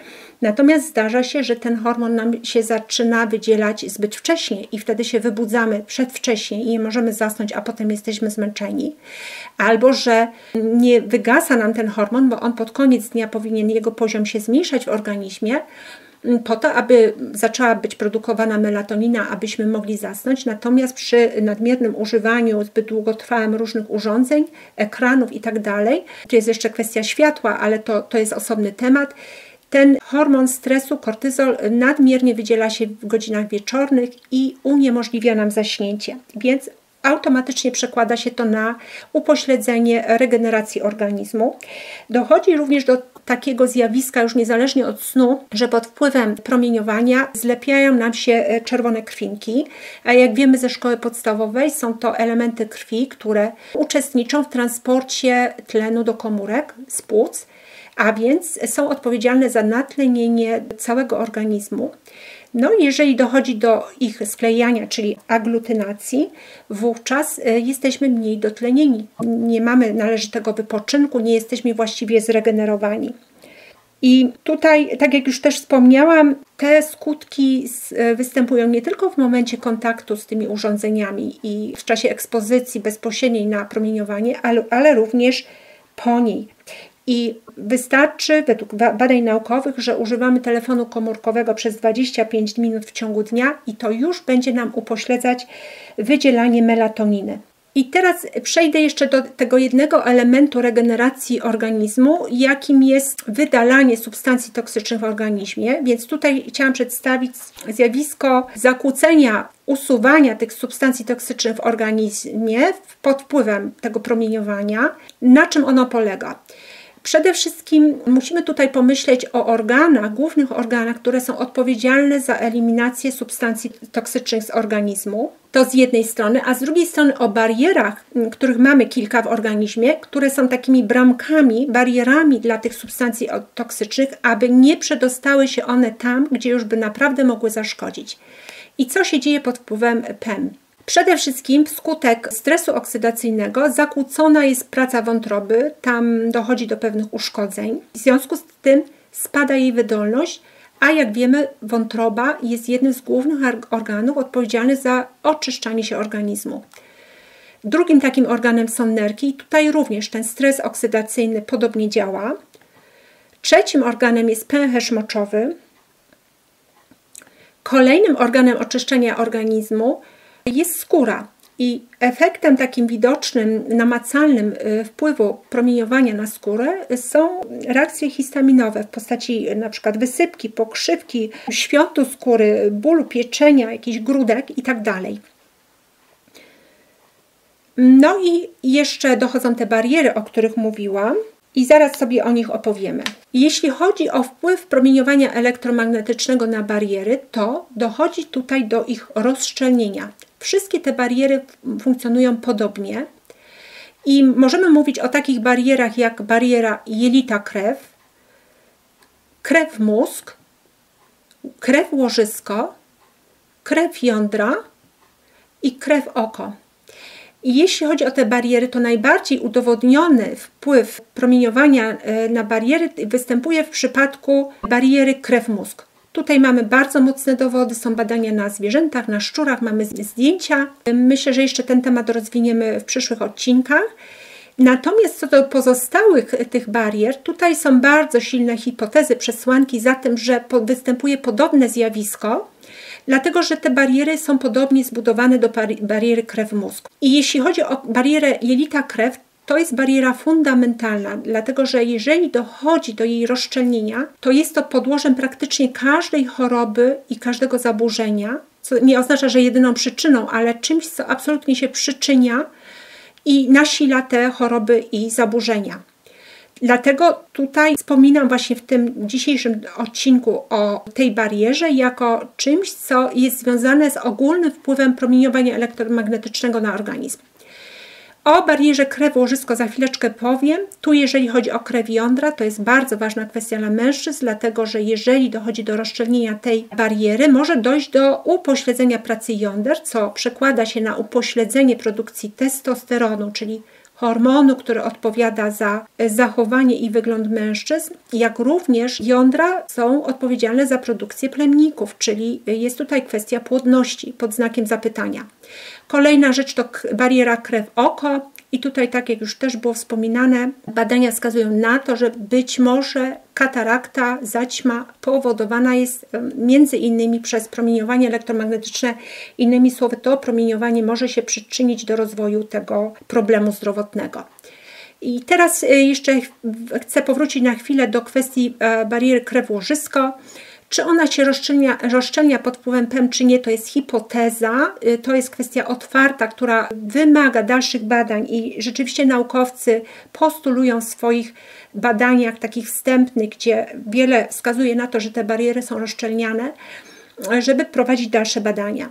Natomiast zdarza się, że ten hormon nam się zaczyna wydzielać zbyt wcześnie i wtedy się wybudzamy przedwcześnie i nie możemy zasnąć, a potem jesteśmy zmęczeni. Albo, że nie wygasa nam ten hormon, bo on pod koniec dnia powinien jego poziom się zmniejszać w organizmie, po to, aby zaczęła być produkowana melatonina, abyśmy mogli zasnąć. Natomiast przy nadmiernym używaniu, zbyt długotrwałym różnych urządzeń, ekranów i tak dalej, tu jest jeszcze kwestia światła, ale to jest osobny temat, ten hormon stresu, kortyzol, nadmiernie wydziela się w godzinach wieczornych i uniemożliwia nam zaśnięcie. Więc automatycznie przekłada się to na upośledzenie regeneracji organizmu. Dochodzi również do takiego zjawiska, już niezależnie od snu, że pod wpływem promieniowania zlepiają nam się czerwone krwinki, a jak wiemy ze szkoły podstawowej, są to elementy krwi, które uczestniczą w transporcie tlenu do komórek z płuc, a więc są odpowiedzialne za natlenienie całego organizmu. No i jeżeli dochodzi do ich sklejania, czyli aglutynacji, wówczas jesteśmy mniej dotlenieni. Nie mamy należytego wypoczynku, nie jesteśmy właściwie zregenerowani. I tutaj, tak jak już też wspomniałam, te skutki występują nie tylko w momencie kontaktu z tymi urządzeniami i w czasie ekspozycji bezpośredniej na promieniowanie, ale również po niej. I wystarczy według badań naukowych, że używamy telefonu komórkowego przez 25 minut w ciągu dnia i to już będzie nam upośledzać wydzielanie melatoniny. I teraz przejdę jeszcze do tego jednego elementu regeneracji organizmu, jakim jest wydalanie substancji toksycznych w organizmie. Więc tutaj chciałam przedstawić zjawisko zakłócenia, usuwania tych substancji toksycznych w organizmie pod wpływem tego promieniowania. Na czym ono polega? Przede wszystkim musimy tutaj pomyśleć o organach, głównych organach, które są odpowiedzialne za eliminację substancji toksycznych z organizmu. To z jednej strony, a z drugiej strony o barierach, których mamy kilka w organizmie, które są takimi bramkami, barierami dla tych substancji toksycznych, aby nie przedostały się one tam, gdzie już by naprawdę mogły zaszkodzić. I co się dzieje pod wpływem PEM? Przede wszystkim wskutek stresu oksydacyjnego zakłócona jest praca wątroby, tam dochodzi do pewnych uszkodzeń. W związku z tym spada jej wydolność, a jak wiemy, wątroba jest jednym z głównych organów odpowiedzialnych za oczyszczanie się organizmu. Drugim takim organem są nerki i tutaj również ten stres oksydacyjny podobnie działa. Trzecim organem jest pęcherz moczowy. Kolejnym organem oczyszczania organizmu jest skóra i efektem takim widocznym, namacalnym wpływu promieniowania na skórę są reakcje histaminowe w postaci np. wysypki, pokrzywki, świotu skóry, bólu, pieczenia, jakichś grudek itd. No i jeszcze dochodzą te bariery, o których mówiłam i zaraz sobie o nich opowiemy. Jeśli chodzi o wpływ promieniowania elektromagnetycznego na bariery, to dochodzi tutaj do ich rozszczelnienia. Wszystkie te bariery funkcjonują podobnie i możemy mówić o takich barierach jak bariera jelita-krew, krew-mózg, krew-łożysko, krew jądra i krew-oko. I jeśli chodzi o te bariery, to najbardziej udowodniony wpływ promieniowania na bariery występuje w przypadku bariery krew-mózg. Tutaj mamy bardzo mocne dowody, są badania na zwierzętach, na szczurach, mamy zdjęcia. Myślę, że jeszcze ten temat rozwiniemy w przyszłych odcinkach. Natomiast co do pozostałych tych barier, tutaj są bardzo silne hipotezy, przesłanki za tym, że występuje podobne zjawisko, dlatego że te bariery są podobnie zbudowane do bariery krew-mózg. I jeśli chodzi o barierę jelita-krew, to jest bariera fundamentalna, dlatego że jeżeli dochodzi do jej rozszczelnienia, to jest to podłożem praktycznie każdej choroby i każdego zaburzenia, co nie oznacza, że jedyną przyczyną, ale czymś, co absolutnie się przyczynia i nasila te choroby i zaburzenia. Dlatego tutaj wspominam właśnie w tym dzisiejszym odcinku o tej barierze jako czymś, co jest związane z ogólnym wpływem promieniowania elektromagnetycznego na organizm. O barierze krew-łożysko za chwileczkę powiem. Tu jeżeli chodzi o krew jądra, to jest bardzo ważna kwestia dla mężczyzn, dlatego że jeżeli dochodzi do rozszczelnienia tej bariery, może dojść do upośledzenia pracy jąder, co przekłada się na upośledzenie produkcji testosteronu, czyli hormonu, który odpowiada za zachowanie i wygląd mężczyzn, jak również jądra są odpowiedzialne za produkcję plemników, czyli jest tutaj kwestia płodności pod znakiem zapytania. Kolejna rzecz to bariera krew-oko i tutaj, tak jak już też było wspominane, badania wskazują na to, że być może katarakta, zaćma powodowana jest między innymi przez promieniowanie elektromagnetyczne. Innymi słowy, to promieniowanie może się przyczynić do rozwoju tego problemu zdrowotnego. I teraz jeszcze chcę powrócić na chwilę do kwestii bariery krew-łożysko. Czy ona się rozszczelnia pod wpływem PEM, czy nie, to jest hipoteza, to jest kwestia otwarta, która wymaga dalszych badań i rzeczywiście naukowcy postulują w swoich badaniach takich wstępnych, gdzie wiele wskazuje na to, że te bariery są rozszczelniane, żeby prowadzić dalsze badania.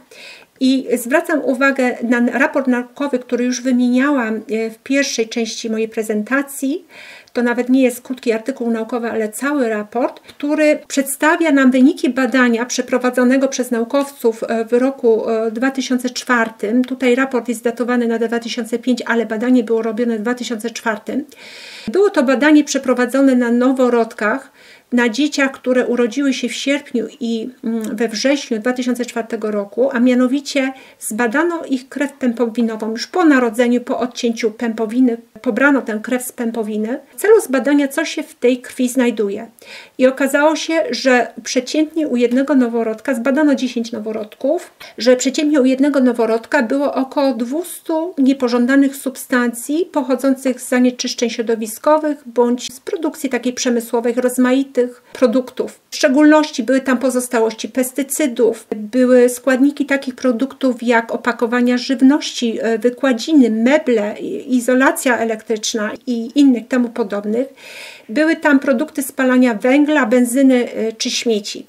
I zwracam uwagę na raport naukowy, który już wymieniałam w pierwszej części mojej prezentacji. To nawet nie jest krótki artykuł naukowy, ale cały raport, który przedstawia nam wyniki badania przeprowadzonego przez naukowców w roku 2004. Tutaj raport jest datowany na 2005, ale badanie było robione w 2004. Było to badanie przeprowadzone na noworodkach, na dzieciach, które urodziły się w sierpniu i we wrześniu 2004 roku, a mianowicie zbadano ich krew pępowinową. Już po narodzeniu, po odcięciu pępowiny, pobrano tę krew z pępowiny w celu zbadania, co się w tej krwi znajduje. I okazało się, że przeciętnie u jednego noworodka, zbadano 10 noworodków, że przeciętnie u jednego noworodka było około 200 niepożądanych substancji pochodzących z zanieczyszczeń środowiskowych bądź z produkcji takiej przemysłowej, rozmaitych produktów. W szczególności były tam pozostałości pestycydów, były składniki takich produktów jak opakowania żywności, wykładziny, meble, izolacja elektryczna i innych temu podobnych. Były tam produkty spalania węgla, benzyny czy śmieci.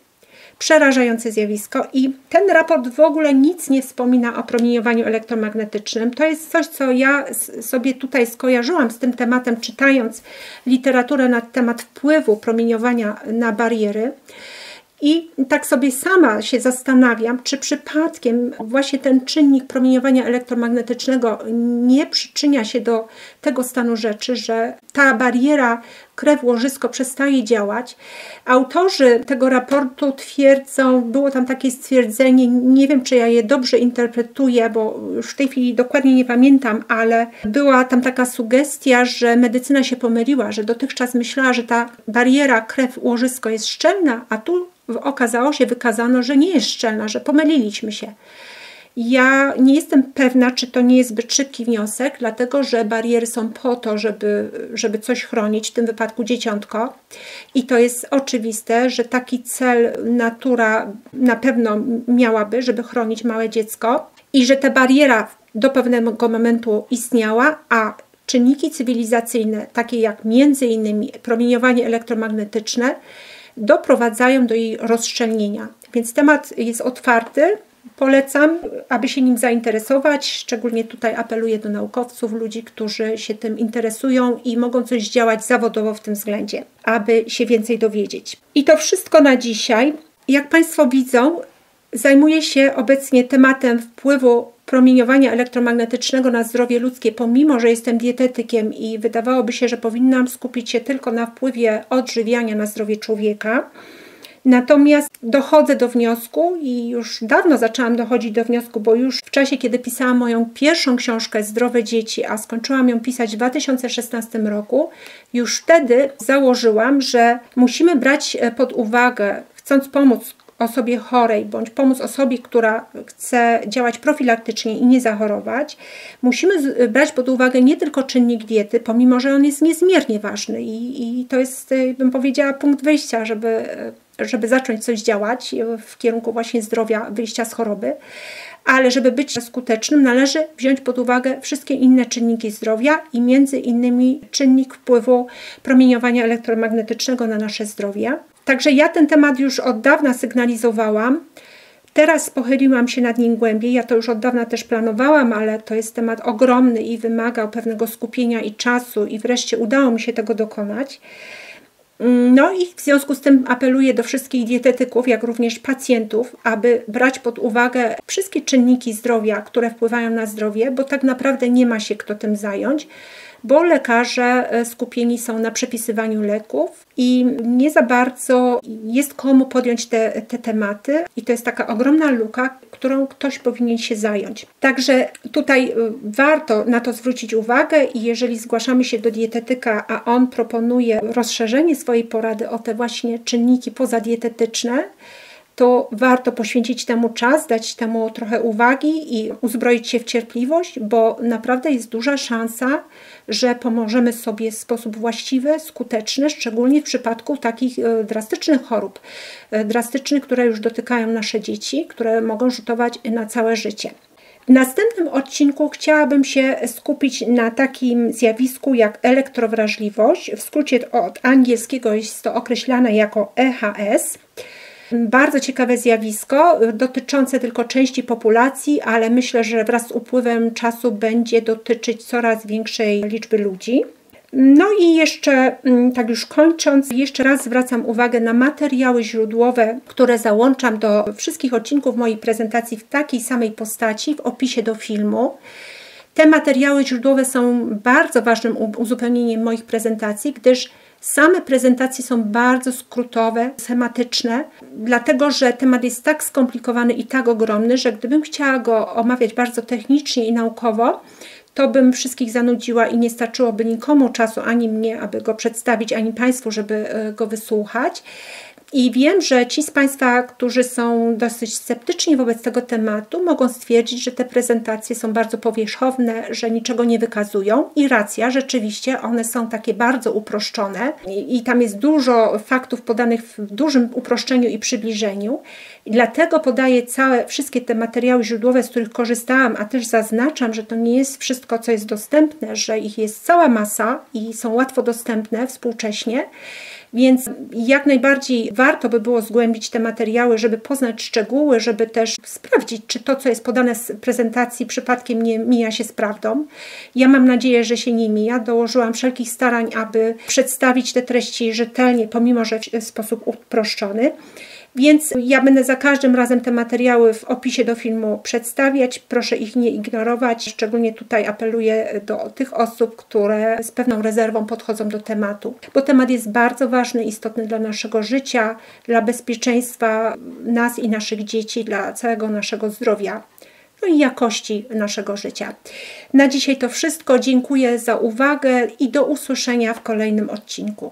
Przerażające zjawisko i ten raport w ogóle nic nie wspomina o promieniowaniu elektromagnetycznym. To jest coś, co ja sobie tutaj skojarzyłam z tym tematem, czytając literaturę na temat wpływu promieniowania na bariery. I tak sobie sama się zastanawiam, czy przypadkiem właśnie ten czynnik promieniowania elektromagnetycznego nie przyczynia się do tego stanu rzeczy, że ta bariera krew-łożysko przestaje działać. Autorzy tego raportu twierdzą, było tam takie stwierdzenie, nie wiem, czy ja je dobrze interpretuję, bo już w tej chwili dokładnie nie pamiętam, ale była tam taka sugestia, że medycyna się pomyliła, że dotychczas myślała, że ta bariera krew-łożysko jest szczelna, a tu wykazano, że nie jest szczelna, że pomyliliśmy się. Ja nie jestem pewna, czy to nie jest zbyt szybki wniosek, dlatego że bariery są po to, żeby coś chronić, w tym wypadku dzieciątko. I to jest oczywiste, że taki cel natura na pewno miałaby, żeby chronić małe dziecko i że ta bariera do pewnego momentu istniała, a czynniki cywilizacyjne, takie jak między innymi promieniowanie elektromagnetyczne, doprowadzają do jej rozszczelnienia. Więc temat jest otwarty. Polecam, aby się nim zainteresować. Szczególnie tutaj apeluję do naukowców, ludzi, którzy się tym interesują i mogą coś działać zawodowo w tym względzie, aby się więcej dowiedzieć. I to wszystko na dzisiaj. Jak Państwo widzą, zajmuję się obecnie tematem wpływu promieniowania elektromagnetycznego na zdrowie ludzkie, pomimo że jestem dietetykiem i wydawałoby się, że powinnam skupić się tylko na wpływie odżywiania na zdrowie człowieka. Natomiast dochodzę do wniosku i już dawno zaczęłam dochodzić do wniosku, bo już w czasie, kiedy pisałam moją pierwszą książkę Zdrowe dzieci, a skończyłam ją pisać w 2016 roku, już wtedy założyłam, że musimy brać pod uwagę, chcąc pomóc osobie chorej, bądź pomóc osobie, która chce działać profilaktycznie i nie zachorować, musimy brać pod uwagę nie tylko czynnik diety, pomimo że on jest niezmiernie ważny i to jest, bym powiedziała, punkt wyjścia, żeby zacząć coś działać w kierunku właśnie zdrowia, wyjścia z choroby, ale żeby być skutecznym, należy wziąć pod uwagę wszystkie inne czynniki zdrowia i między innymi czynnik wpływu promieniowania elektromagnetycznego na nasze zdrowie. Także ja ten temat już od dawna sygnalizowałam. Teraz pochyliłam się nad nim głębiej, ja to już od dawna też planowałam, ale to jest temat ogromny i wymagał pewnego skupienia i czasu i wreszcie udało mi się tego dokonać. No i w związku z tym apeluję do wszystkich dietetyków, jak również pacjentów, aby brać pod uwagę wszystkie czynniki zdrowia, które wpływają na zdrowie, bo tak naprawdę nie ma się kto tym zająć, bo lekarze skupieni są na przepisywaniu leków i nie za bardzo jest komu podjąć te tematy i to jest taka ogromna luka, którą ktoś powinien się zająć. Także tutaj warto na to zwrócić uwagę i jeżeli zgłaszamy się do dietetyka, a on proponuje rozszerzenie swojej porady o te właśnie czynniki pozadietetyczne, to warto poświęcić temu czas, dać temu trochę uwagi i uzbroić się w cierpliwość, bo naprawdę jest duża szansa, że pomożemy sobie w sposób właściwy, skuteczny, szczególnie w przypadku takich drastycznych chorób, które już dotykają nasze dzieci, które mogą rzutować na całe życie. W następnym odcinku chciałabym się skupić na takim zjawisku jak elektrowrażliwość. W skrócie od angielskiego jest to określane jako EHS. Bardzo ciekawe zjawisko, dotyczące tylko części populacji, ale myślę, że wraz z upływem czasu będzie dotyczyć coraz większej liczby ludzi. No i jeszcze, tak już kończąc, jeszcze raz zwracam uwagę na materiały źródłowe, które załączam do wszystkich odcinków mojej prezentacji w takiej samej postaci w opisie do filmu. Te materiały źródłowe są bardzo ważnym uzupełnieniem moich prezentacji, gdyż same prezentacje są bardzo skrótowe, schematyczne, dlatego że temat jest tak skomplikowany i tak ogromny, że gdybym chciała go omawiać bardzo technicznie i naukowo, to bym wszystkich zanudziła i nie starczyłoby nikomu czasu, ani mnie, aby go przedstawić, ani Państwu, żeby go wysłuchać. I wiem, że ci z Państwa, którzy są dosyć sceptyczni wobec tego tematu, mogą stwierdzić, że te prezentacje są bardzo powierzchowne, że niczego nie wykazują. I racja, rzeczywiście one są takie bardzo uproszczone i tam jest dużo faktów podanych w dużym uproszczeniu i przybliżeniu. I dlatego podaję wszystkie te materiały źródłowe, z których korzystałam, a też zaznaczam, że to nie jest wszystko, co jest dostępne, że ich jest cała masa i są łatwo dostępne współcześnie. Więc jak najbardziej warto by było zgłębić te materiały, żeby poznać szczegóły, żeby też sprawdzić, czy to, co jest podane z prezentacji, przypadkiem nie mija się z prawdą. Ja mam nadzieję, że się nie mija. Dołożyłam wszelkich starań, aby przedstawić te treści rzetelnie, pomimo że w sposób uproszczony. Więc ja będę za każdym razem te materiały w opisie do filmu przedstawiać. Proszę ich nie ignorować. Szczególnie tutaj apeluję do tych osób, które z pewną rezerwą podchodzą do tematu. Bo temat jest bardzo ważny, istotny dla naszego życia, dla bezpieczeństwa nas i naszych dzieci, dla całego naszego zdrowia. No i jakości naszego życia. Na dzisiaj to wszystko. Dziękuję za uwagę i do usłyszenia w kolejnym odcinku.